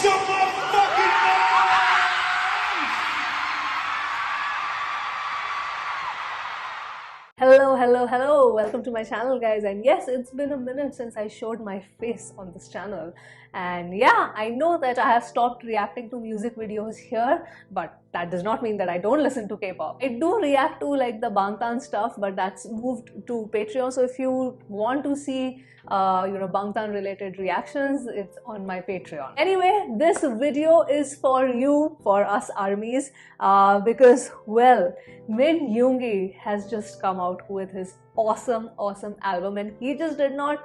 some motherfucking Hello, welcome to my channel, guys. And yes, it's been a minute since I showed my face on this channel, and yeah, I know that I have stopped reacting to music videos here, but that does not mean that I don't listen to K-pop. I do react to like the Bangtan stuff, but that's moved to Patreon. So if you want to see Bangtan related reactions, it's on my Patreon. Anyway, this video is for you, for us armies, because, well, Min Yoongi has just come out with his awesome album, and he just did not,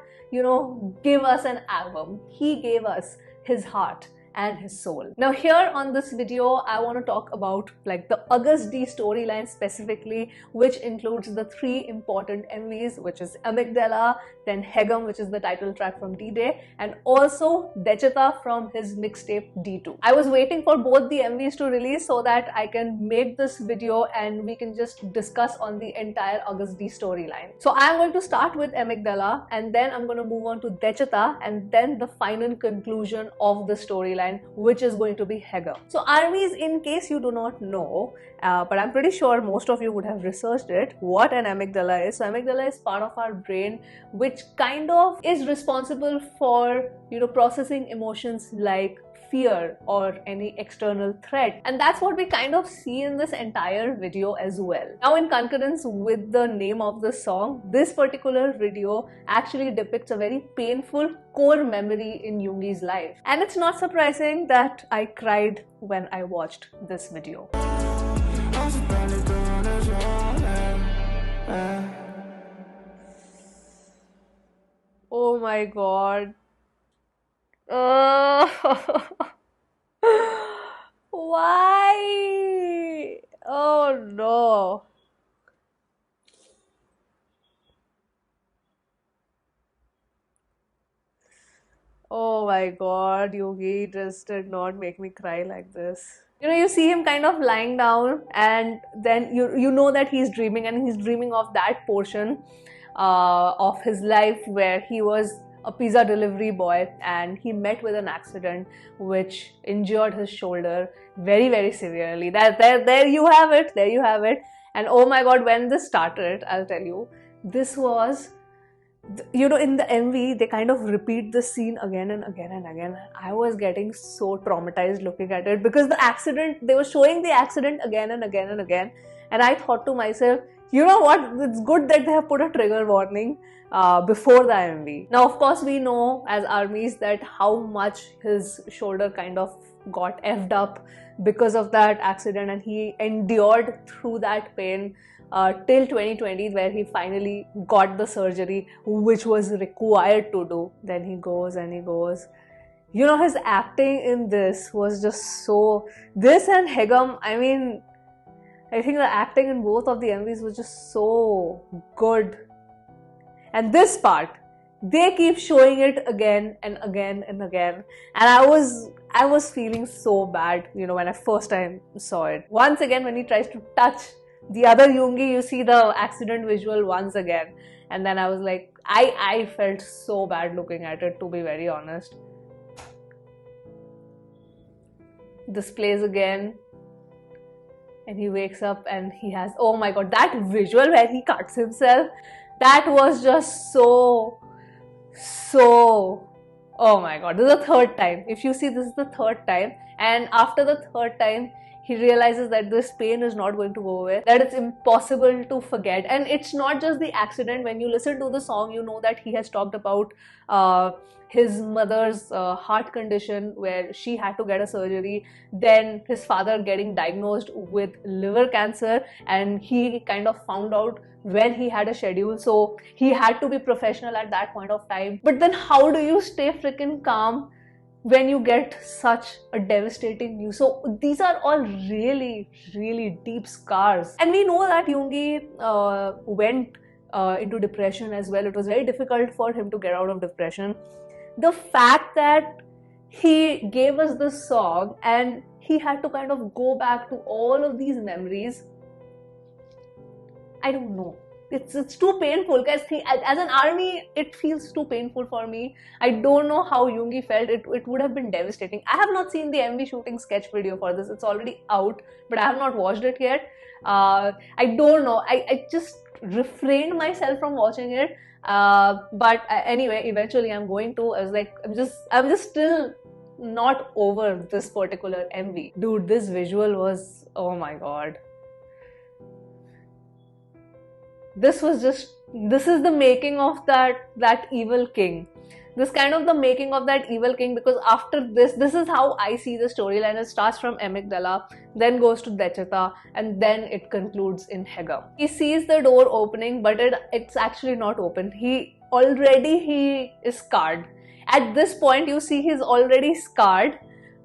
give us an album. He gave us his heart and his soul. Now here on this video, I want to talk about like the August D storyline specifically, which includes the three important MVs, which is Amygdala, then Haegeum, which is the title track from D-Day, and also Daechwita from his mixtape D2. I was waiting for both the MVs to release so that I can make this video and we can just discuss on the entire August D storyline. So I'm going to start with Amygdala, and then I'm going to move on to Daechwita, and then the final conclusion of the storyline, which is going to be Haegeum. So armies, in case you do not know, but I'm pretty sure most of you would have researched it, what an amygdala is. So amygdala is part of our brain which kind of is responsible for, processing emotions like fear or any external threat, and that's what we kind of see in this entire video as well. Now, in concurrence with the name of the song, this particular video actually depicts a very painful core memory in Yoongi's life, and it's not surprising that I cried when I watched this video. Oh my god. Why? Oh no. Oh my god, Yoongi just did not make me cry like this. You see him kind of lying down, and then you know that he's dreaming, and he's dreaming of that portion of his life where he was a pizza delivery boy and he met with an accident which injured his shoulder very severely. There you have it. And oh my god, when this started, I'll tell you, this was, in the MV they kind of repeat the scene again and again. I was getting so traumatized looking at it because the accident, they were showing the accident again and again, and I thought to myself, you know what, it's good that they have put a trigger warning before the MV. Now, of course, we know as armies that how much his shoulder kind of got effed up because of that accident, and he endured through that pain till 2020, where he finally got the surgery which was required to do. Then he goes and he goes. His acting in this was just so... This and Haegeum, I mean, I think the acting in both of the MVs was just so good. And this part, they keep showing it again and again. And I was feeling so bad, when I first time saw it. Once again, when he tries to touch the other Yoongi, you see the accident visual once again. And then I was like, I felt so bad looking at it, to be very honest. This plays again. And he wakes up and he has, oh my god, that visual where he cuts himself, that was just so, oh my god. This is the third time. If you see, this is the third time. And after the third time, he realizes that this pain is not going to go away, that it's impossible to forget. And it's not just the accident. When you listen to the song, you know that he has talked about his mother's heart condition where she had to get a surgery, then his father getting diagnosed with liver cancer, and he kind of found out when he had a schedule, so he had to be professional at that point of time. But then how do you stay freaking calm when you get such a devastating news? So these are all really deep scars, and we know that Yoongi went into depression as well. It was very difficult for him to get out of depression. The fact that he gave us this song and he had to kind of go back to all of these memories, I don't know. it's too painful, guys. As an army, it feels too painful for me. I don't know how Yoongi felt. It would have been devastating. I have not seen the MV shooting sketch video for this. It's already out, but I have not watched it yet. I don't know. I just refrained myself from watching it. But anyway, eventually I'm going to. I was like, I'm just still not over this particular MV. Dude, this visual was, oh my god. This is the making of that evil king. This kind of the making of that evil king, because after this is how I see the storyline. It starts from Amygdala, then goes to Daechwita, and then it concludes in Haegeum. He sees the door opening, but it's actually not open. He is scarred. At this point, you see he's already scarred.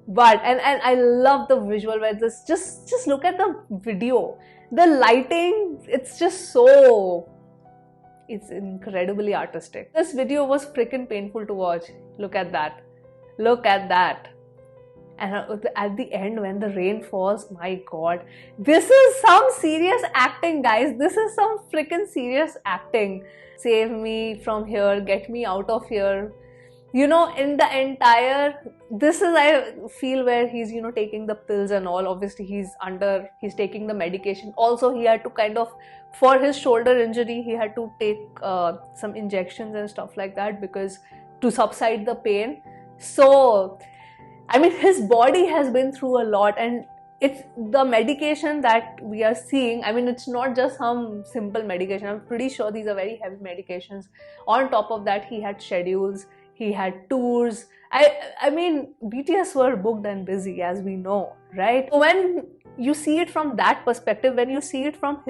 But and I love the visual where this, just look at the video. The lighting, it's just so, it's incredibly artistic. This video was freaking painful to watch. Look at that. Look at that. And at the end, when the rain falls, my god. This is some serious acting, guys. This is some freaking serious acting. Save me from here. Get me out of here. You know, in the entire, this is, I feel, where he's, you know, taking the pills and all. Obviously, he's taking the medication. Also, he had to kind of, for his shoulder injury, he had to take some injections and stuff like that, because to subside the pain. So, I mean, his body has been through a lot, and it's the medication that we are seeing. I mean, it's not just some simple medication. I'm pretty sure these are very heavy medications. On top of that, he had schedules. He had tours. I mean, BTS were booked and busy, as we know, right? So when you see it from that perspective, when you see it from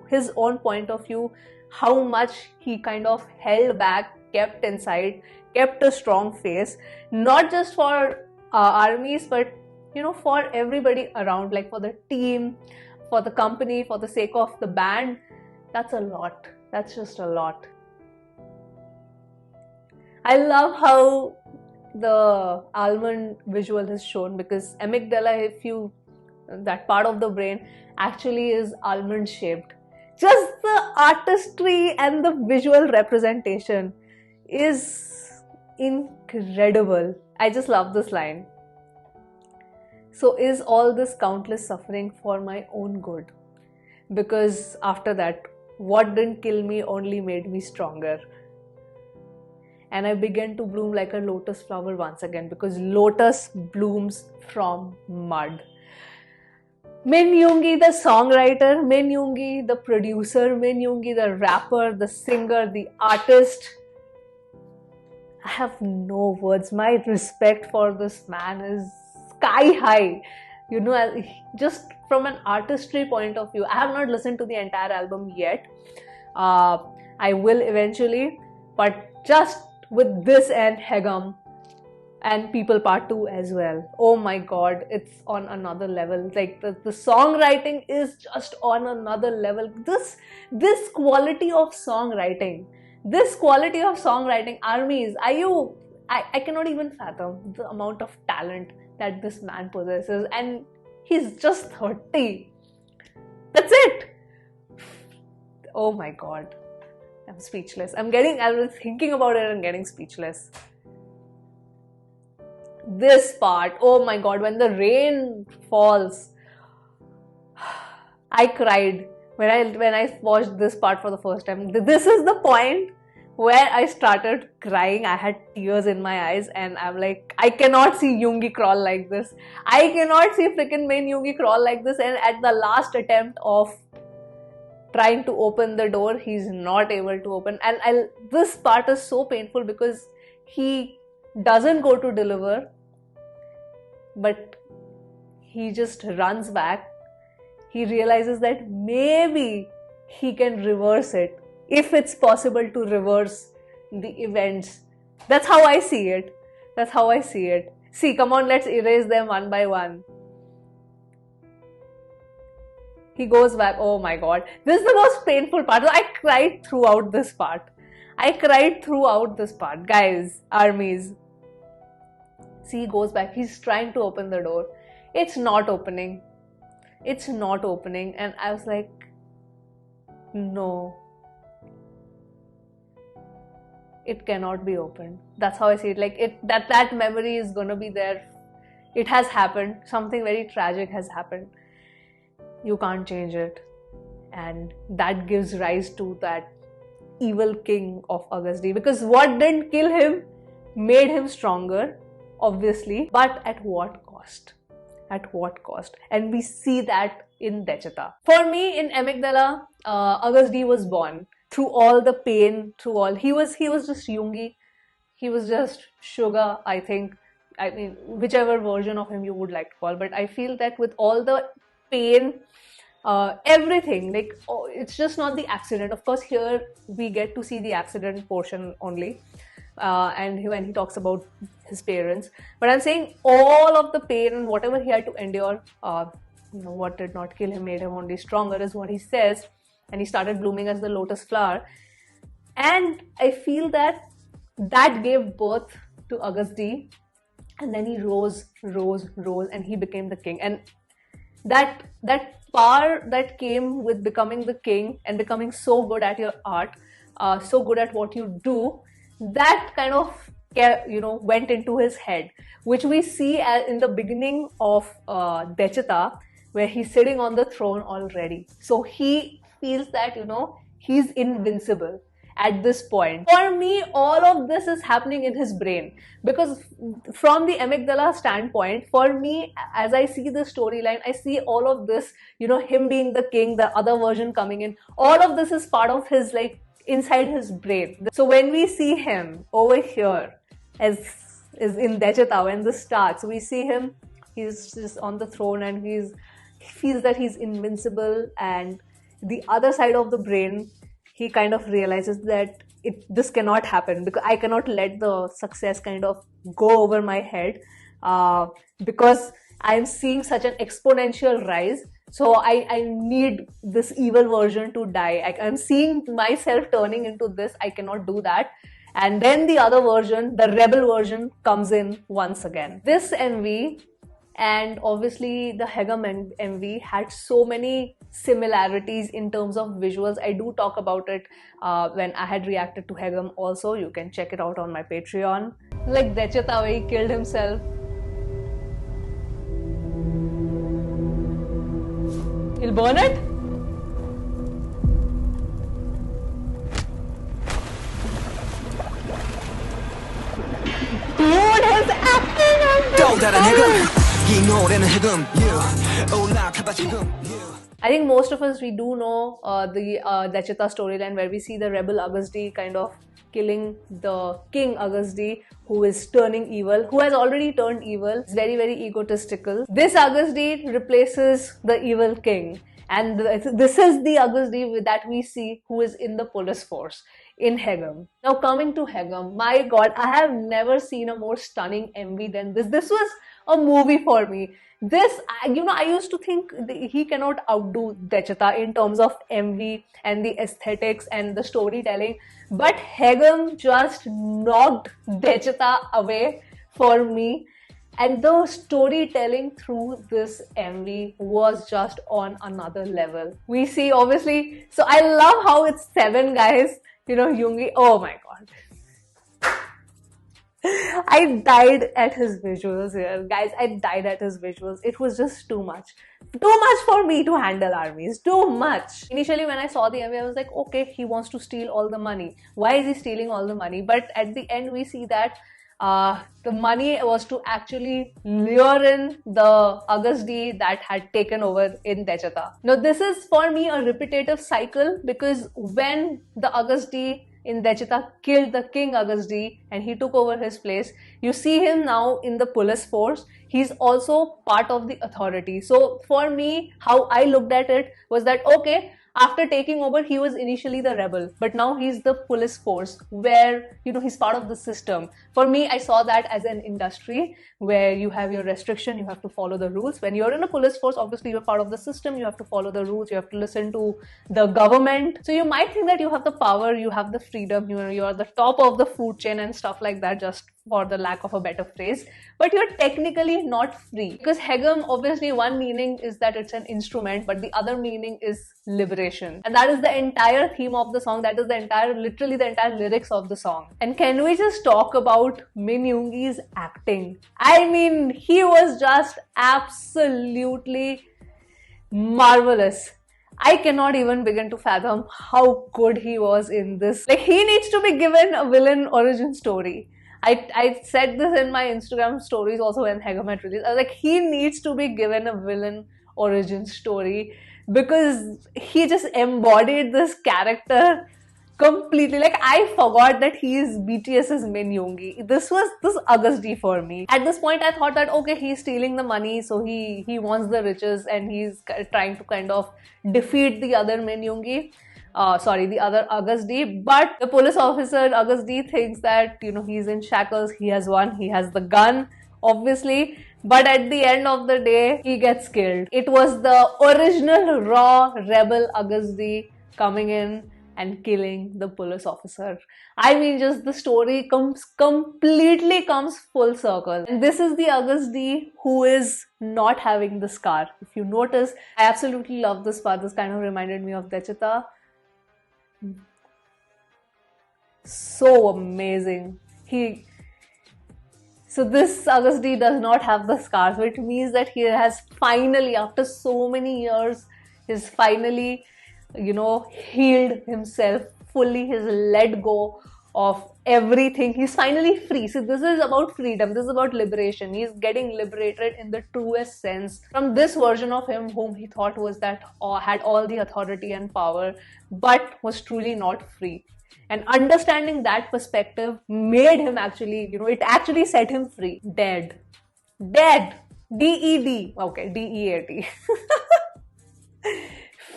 his own point of view, how much he kind of held back, kept inside, kept a strong face, not just for armies, but, you know, for everybody around, like for the team, for the company, for the sake of the band. That's a lot. That's just a lot. I love how the almond visual is shown, because amygdala, that part of the brain actually is almond shaped. Just the artistry and the visual representation is incredible. I just love this line. So is all this countless suffering for my own good? Because after that, what didn't kill me only made me stronger. And I began to bloom like a lotus flower once again, because lotus blooms from mud. Min Yoongi, the songwriter, Min Yoongi, the producer, Min Yoongi, the rapper, the singer, the artist. I have no words. My respect for this man is sky high. You know, just from an artistry point of view. I have not listened to the entire album yet. I will eventually, but just with this and Haegeum and People Part 2 as well. Oh my god, it's on another level. Like the songwriting is just on another level. This quality of songwriting, armies, I cannot even fathom the amount of talent that this man possesses, and he's just 30. That's it. Oh my god. I'm speechless. I was thinking about it and getting speechless. This part, oh my god, when the rain falls, I cried when I watched this part for the first time. This is the point where I started crying. I had tears in my eyes, and I'm like, I cannot see Yoongi crawl like this. I cannot see freaking Min Yoongi crawl like this. And at the last attempt of trying to open the door, he's not able to open. And this part is so painful, because he doesn't go to deliver, but he just runs back. He realizes that maybe he can reverse it, if it's possible to reverse the events. That's how I see it. That's how I see it. See, come on, let's erase them one by one. He goes back. Oh my god. This is the most painful part. I cried throughout this part. Guys, armies. See, he goes back. He's trying to open the door. It's not opening. And I was like, no. it cannot be opened. That's how I see it. Like that memory is gonna be there. It has happened. Something very tragic has happened. You can't change it. And that gives rise to that evil king of AGUST D, because what didn't kill him made him stronger, obviously, but at what cost? At what cost? And we see that in Daechwita. For me, in Amygdala, AGUST D was born through all the pain, through all. He was just Jungi. He was just SUGA, I think. I mean, whichever version of him you would like to call. But I feel that with all the pain, everything, like, oh, it's just not the accident. Of course, here we get to see the accident portion only. And when he talks about his parents, but I'm saying all of the pain and whatever he had to endure, what did not kill him made him only stronger, is what he says. And he started blooming as the lotus flower. And I feel that gave birth to AGUST D, and then he rose, and he became the king. And that power that came with becoming the king and becoming so good at your art, so good at what you do, that kind of went into his head, which we see in the beginning of Daechwita, where he's sitting on the throne already. So he feels that he's invincible at this point. For me, all of this is happening in his brain, because from the Amygdala standpoint, for me, as I see the storyline, I see all of this, him being the king, the other version coming in, all of this is part of his, like, inside his brain. So when we see him over here, as is in Daechwita, when this starts, we see him, he's just on the throne, and he feels that he's invincible, and the other side of the brain, he kind of realizes that this cannot happen, because I cannot let the success kind of go over my head, because I'm seeing such an exponential rise. So I need this evil version to die. I'm seeing myself turning into this. I cannot do that. And then the other version, the rebel version, comes in once again. This MV and obviously the Haegeum MV had so many similarities in terms of visuals. I do talk about it when I had reacted to Haegeum also. You can check it out on my Patreon. Like Daechwita, where he killed himself. He'll burn it? Dude, his acting I think most of us, we do know the Daechwita storyline, where we see the rebel AGUST D kind of killing the king AGUST D, who is turning evil, who has already turned evil. It's very, very egotistical. This AGUST D replaces the evil king. And this is the AGUST D that we see, who is in the police force in Haegeum. Now coming to Haegeum, my god, I have never seen a more stunning MV than this. This was a movie for me. This, I used to think he cannot outdo Daechwita in terms of MV and the aesthetics and the storytelling. But Haegeum just knocked Daechwita away for me. And the storytelling through this MV was just on another level. We see, obviously, so I love how it's 7 guys, Jungi. Oh my god. I died at his visuals here. Guys, I died at his visuals. It was just too much. Too much for me to handle armies. Too much. Initially, when I saw the MV, I was like, okay, he wants to steal all the money. Why is he stealing all the money? But at the end, we see that the money was to actually lure in the AGUST D that had taken over in Daechwita. Now, this is for me a repetitive cycle, because when the AGUST D in Daechwita killed the king AGUST D and he took over his place, you see him now in the police force. He's also part of the authority. So for me, how I looked at it was that, okay, after taking over, he was initially the rebel, but now he's the police force, where, he's part of the system. For me, I saw that as an industry where you have your restriction, you have to follow the rules. When you're in a police force, obviously you're part of the system, you have to follow the rules, you have to listen to the government. So you might think that you have the power, you have the freedom, you're the top of the food chain and stuff like that, just for the lack of a better phrase, but you're technically not free. Because Haegeum, obviously one meaning is that it's an instrument, but the other meaning is liberation. And that is the entire theme of the song, that is the entire, literally the entire lyrics of the song. And can we just talk about Min Yoongi's acting? I mean, he was just absolutely marvelous. I cannot even begin to fathom how good he was in this. Like, he needs to be given a villain origin story. I said this in my Instagram stories also when Haegeum had released. I was like, he needs to be given a villain origin story, because he just embodied this character completely. Like, I forgot that he is BTS's Min Yoongi. This was this August D for me. At this point, I thought that okay, he's stealing the money, so he wants the riches, and he's trying to kind of defeat the other Min Yoongi. The other August D. But the police officer August D thinks that, you know, he's in shackles. He has won. He has the gun, obviously. But at the end of the day, he gets killed. It was the original raw rebel August D coming in and killing the police officer. I mean, just the story completely comes full circle. And this is the August D who is not having the scar. If you notice, I absolutely love this part. This kind of reminded me of Daechwita. So amazing. So this August D does not have the scar. So it means that he has finally, after so many years, he's finally, you know, healed himself fully. He's let go of everything. He's finally free. So this is about freedom. This is about liberation. He's getting liberated in the truest sense from this version of him whom he thought was that had all the authority and power, but was truly not free. And understanding that perspective made him actually, you know, it actually set him free. Dead. D-E-D. Okay, D-E-A-T.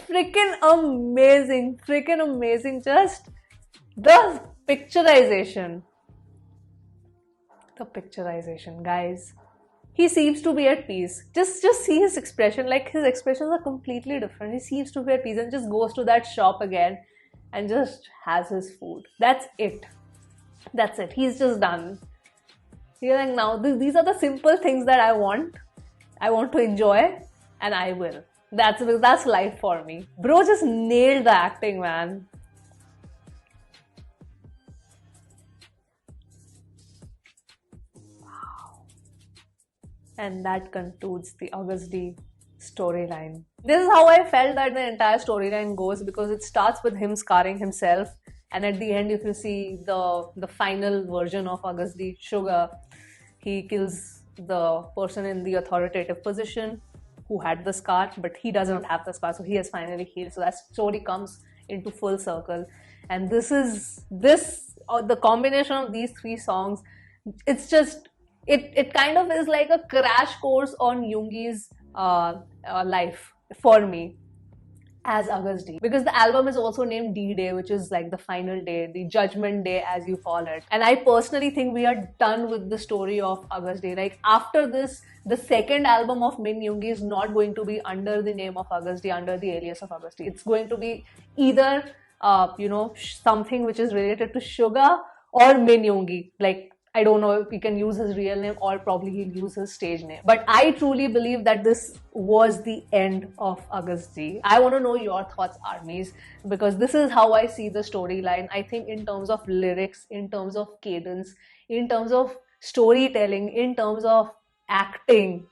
Freaking amazing. Just the picturization, guys. He seems to be at peace. Just see his expression. Like, his expressions are completely different. He seems to be at peace and just goes to that shop again and just has his food. That's it. He's just done. He's like, now these are the simple things that I want to enjoy, and I will. That's life for me. Bro just nailed the acting, man. Wow. And that concludes the August D storyline. This is how I felt that the entire storyline goes, because it starts with him scarring himself, and at the end, if you see the final version of August D, SUGA, he kills the person in the authoritative position who had the scar, but he doesn't have the scar, so he has finally healed. So that story comes into full circle. And the combination of these three songs, it's just, it kind of is like a crash course on Yoongi's life for me as August D, because the album is also named D-Day, which is like the final day, the judgment day as you call it. And I personally think we are done with the story of August D. Like, after this, the second album of Min Yoongi is not going to be under the name of August D, under the alias of August D. It's going to be either something which is related to SUGA or Min Yoongi. Like, I don't know if he can use his real name, or probably he'll use his stage name. But I truly believe that this was the end of August D. I want to know your thoughts, armies, because this is how I see the storyline. I think in terms of lyrics, in terms of cadence, in terms of storytelling, in terms of acting,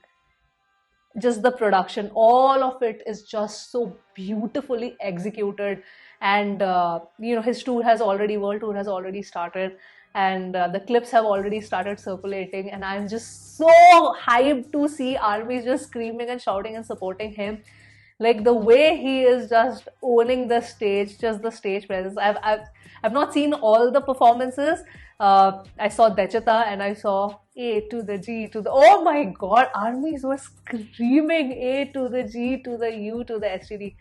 just the production, all of it is just so beautifully executed. And his world tour has already started, and the clips have already started circulating, and I'm just so hyped to see armies just screaming and shouting and supporting him. Like, the way he is just owning the stage, just the stage presence. I've not seen all the performances. I saw Daechwita and I saw A to the G to the, oh my god, armies were screaming A to the G to the U to the STD.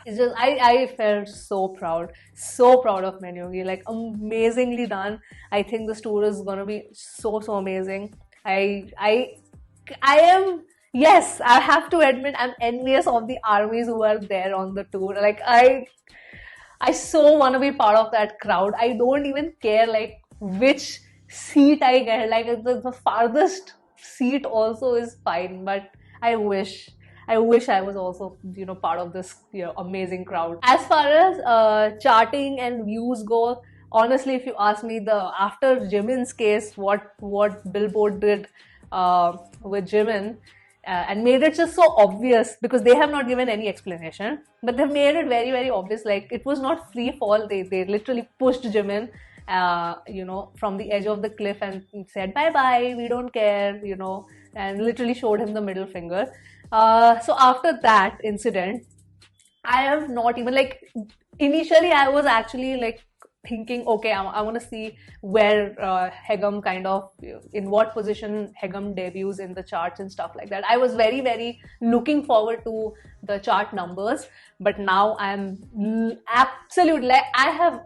It's just, I felt so proud of Min Yoongi. Like, amazingly done. I think this tour is gonna be so amazing. I am, yes, I have to admit, I'm envious of the armies who are there on the tour. Like, I so want to be part of that crowd. I don't even care like which seat I get. Like the farthest seat also is fine, but I wish I wish I was also, part of this, amazing crowd. As far as charting and views go, honestly, if you ask me, the after Jimin's case, what Billboard did with Jimin, and made it just so obvious, because they have not given any explanation, but they've made it very, very obvious. Like, it was not free fall. They literally pushed Jimin, from the edge of the cliff and said, bye bye, we don't care, and literally showed him the middle finger. So after that incident, I have not even, like, initially I was actually like thinking, okay, I want to see where Haegeum kind of, in what position Haegeum debuts in the charts and stuff like that. I was very, very looking forward to the chart numbers, but now I'm absolutely, like, I have,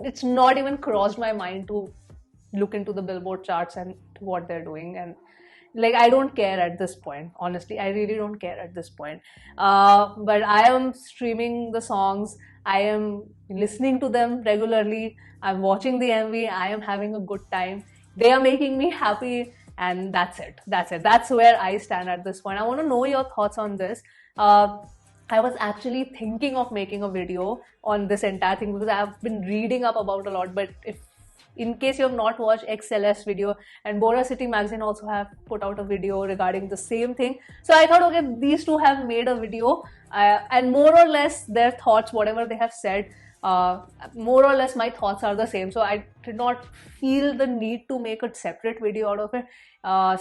it's not even crossed my mind to look into the Billboard charts and what they're doing. And like, I don't care at this point, honestly. I really don't care at this point. But I am streaming the songs, I am listening to them regularly, I'm watching the MV, I am having a good time, they are making me happy, and that's where I stand at this point. I want to know your thoughts on this. I was actually thinking of making a video on this entire thing, because I have been reading up about a lot. But if, in case you have not watched XLS video, and Bora City magazine also have put out a video regarding the same thing, so I thought, okay, these two have made a video, and more or less their thoughts, whatever they have said, more or less my thoughts are the same. So I did not feel the need to make a separate video out of it.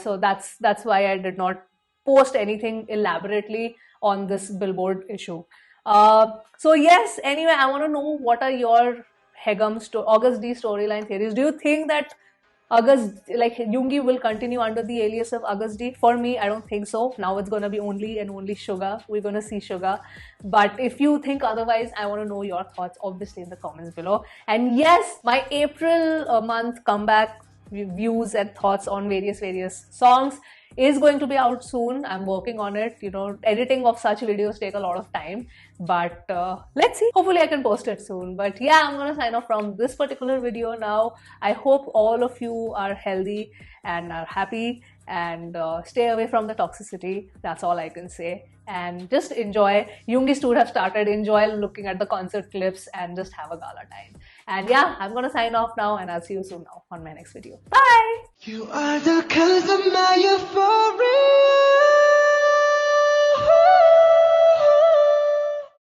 So that's why I did not post anything elaborately on this Billboard issue. So yes, anyway, I want to know, what are your Haegeum August D storyline theories? Do you think that August, like, Yoongi will continue under the alias of August D? For me, I don't think so. Now it's gonna be only and only SUGA. We're gonna see SUGA. But if you think otherwise, I want to know your thoughts, obviously, in the comments below. And yes, my April month comeback views and thoughts on various songs is going to be out soon. I'm working on it. Editing of such videos take a lot of time, but let's see. Hopefully I can post it soon. But yeah, I'm gonna sign off from this particular video now. I hope all of you are healthy and are happy, and stay away from the toxicity. That's all I can say. And just enjoy. Yoongi's tour have started. Enjoy looking at the concert clips and just have a gala time. And yeah, I'm gonna sign off now, and I'll see you soon now on my next video. Bye! You are the cause of my euphoria.